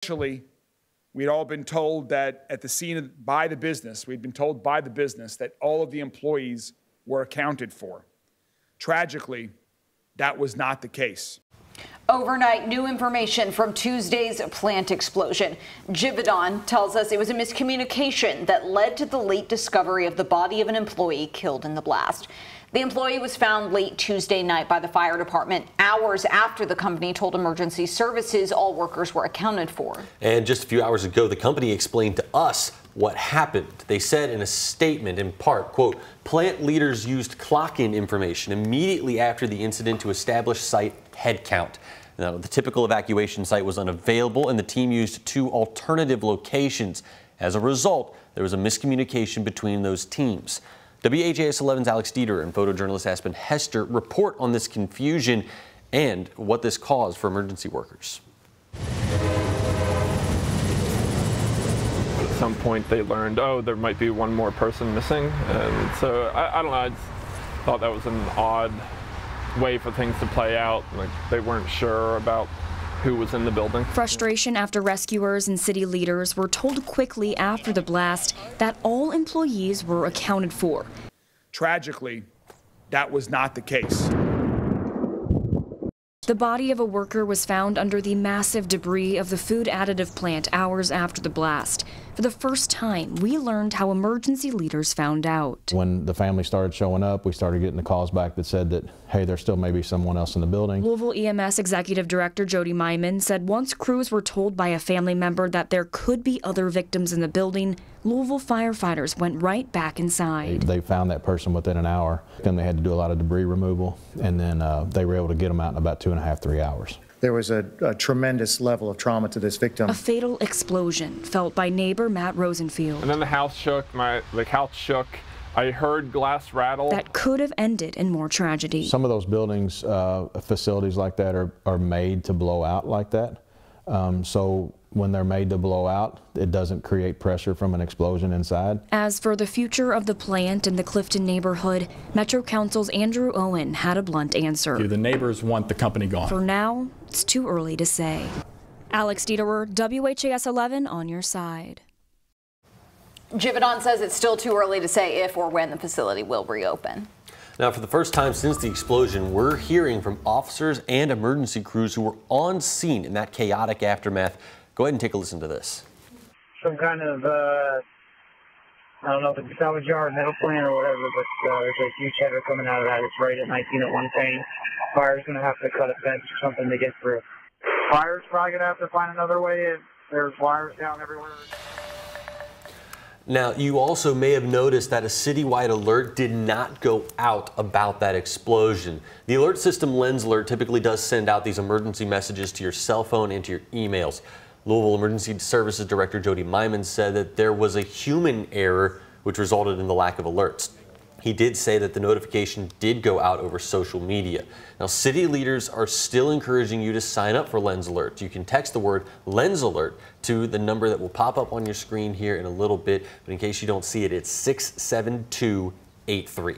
Initially, we'd all been told that at the scene by the business, we'd been told by the business that all of the employees were accounted for. Tragically, that was not the case. Overnight, new information from Tuesday's plant explosion. Givaudan tells us it was a miscommunication that led to the late discovery of the body of an employee killed in the blast. The employee was found late Tuesday night by the fire department, hours after the company told emergency services all workers were accounted for. And just a few hours ago, the company explained to us what happened. They said in a statement, in part, quote, plant leaders used clock-in information immediately after the incident to establish site headcount. Now, the typical evacuation site was unavailable, and the team used 2 alternative locations. As a result, there was a miscommunication between those teams. WHAS11's Alex Dieter and photojournalist Aspen Hester report on this confusion and what this caused for emergency workers. At some point they learned, oh, there might be one more person missing. And so, I don't know, I just thought that was an odd way for things to play out. Like, they weren't sure about who was in the building. Frustration after rescuers and city leaders were told quickly after the blast that all employees were accounted for. Tragically, that was not the case. The body of a worker was found under the massive debris of the food additive plant hours after the blast. For the first time, we learned how emergency leaders found out. When the family started showing up, we started getting the calls back that said that, hey, there still may be someone else in the building. Louisville EMS Executive Director Jody Myman said once crews were told by a family member that there could be other victims in the building, Louisville firefighters went right back inside. They found that person within an hour, and they had to do a lot of debris removal, and then they were able to get them out in about 2.5 to 3 hours. There was a tremendous level of trauma to this victim. A fatal explosion felt by neighbor Matt Rosenfield. And then the house shook, the couch shook. I heard glass rattle. That could have ended in more tragedy. Some of those buildings, facilities like that are made to blow out like that. So when they're made to blow out, it doesn't create pressure from an explosion inside. As for the future of the plant in the Clifton neighborhood, Metro Council's Andrew Owen had a blunt answer. The neighbors want the company gone. For now, it's too early to say. Alex Dieter, WHAS 11 on your side. Givaudan says it's still too early to say if or when the facility will reopen. Now, for the first time since the explosion, we're hearing from officers and emergency crews who were on scene in that chaotic aftermath. Go ahead and take a listen to this. Some kind of, I don't know if it's a salvage yard, metal plant or whatever, but there's a huge header coming out of that. It's right at 19 at 110. Fire's going to have to cut a fence or something to get through. Fire's probably going to have to find another way in. There's wires down everywhere. Now, you also may have noticed that a citywide alert did not go out about that explosion. The alert system Lens Alert typically does send out these emergency messages to your cell phone and to your emails. Louisville Emergency Services Director Jody Myman said that there was a human error which resulted in the lack of alerts. He did say that the notification did go out over social media. Now, city leaders are still encouraging you to sign up for Lens Alert. You can text the word Lens Alert to the number that will pop up on your screen here in a little bit. But in case you don't see it, it's 67283.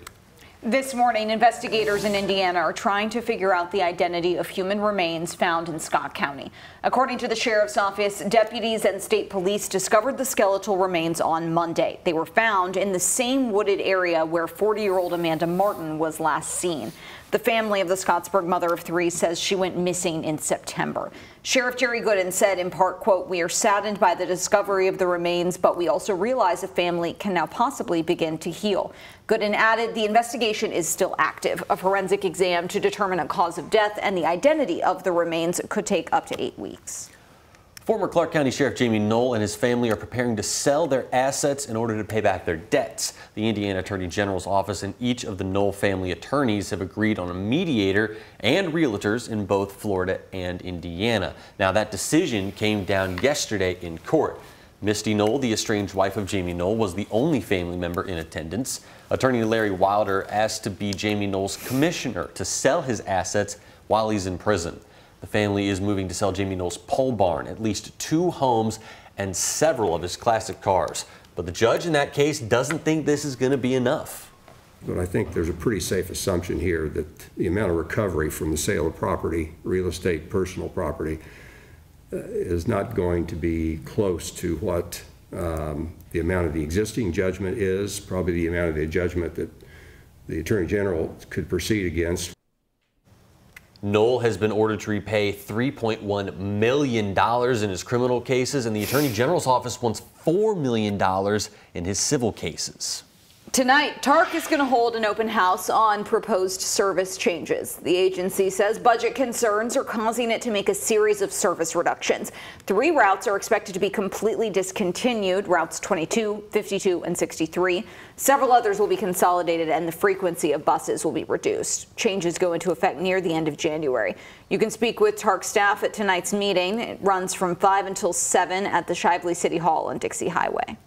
This morning, investigators in Indiana are trying to figure out the identity of human remains found in Scott County. According to the sheriff's office, deputies and state police discovered the skeletal remains on Monday. They were found in the same wooded area where 40-year-old Amanda Martin was last seen. The family of the Scottsburg mother of 3 says she went missing in September. Sheriff Jerry Gooden said in part, quote, "We are saddened by the discovery of the remains, but we also realize the family can now possibly begin to heal." Gooden added the investigation is still active. A forensic exam to determine a cause of death and the identity of the remains could take up to 8 weeks. Former Clark County Sheriff Jamie Knoll and his family are preparing to sell their assets in order to pay back their debts. The Indiana Attorney General's office and each of the Knoll family attorneys have agreed on a mediator and realtors in both Florida and Indiana. Now, that decision came down yesterday in court. Misty Knoll, the estranged wife of Jamie Knoll, was the only family member in attendance. Attorney Larry Wilder asked to be Jamie Knoll's commissioner to sell his assets while he's in prison. The family is moving to sell Jamie Knoll's pole barn, at least 2 homes, and several of his classic cars. But the judge in that case doesn't think this is going to be enough. But I think there's a pretty safe assumption here that the amount of recovery from the sale of property, real estate, personal property, is not going to be close to what the amount of the existing judgment is, probably the amount of the judgment that the Attorney General could proceed against. Knoll has been ordered to repay $3.1 million in his criminal cases, and the Attorney General's office wants $4 million in his civil cases. Tonight, TARC is going to hold an open house on proposed service changes. The agency says budget concerns are causing it to make a series of service reductions. 3 routes are expected to be completely discontinued, routes 22, 52, and 63. Several others will be consolidated, and the frequency of buses will be reduced. Changes go into effect near the end of January. You can speak with TARC staff at tonight's meeting. It runs from 5 until 7 at the Shively City Hall on Dixie Highway.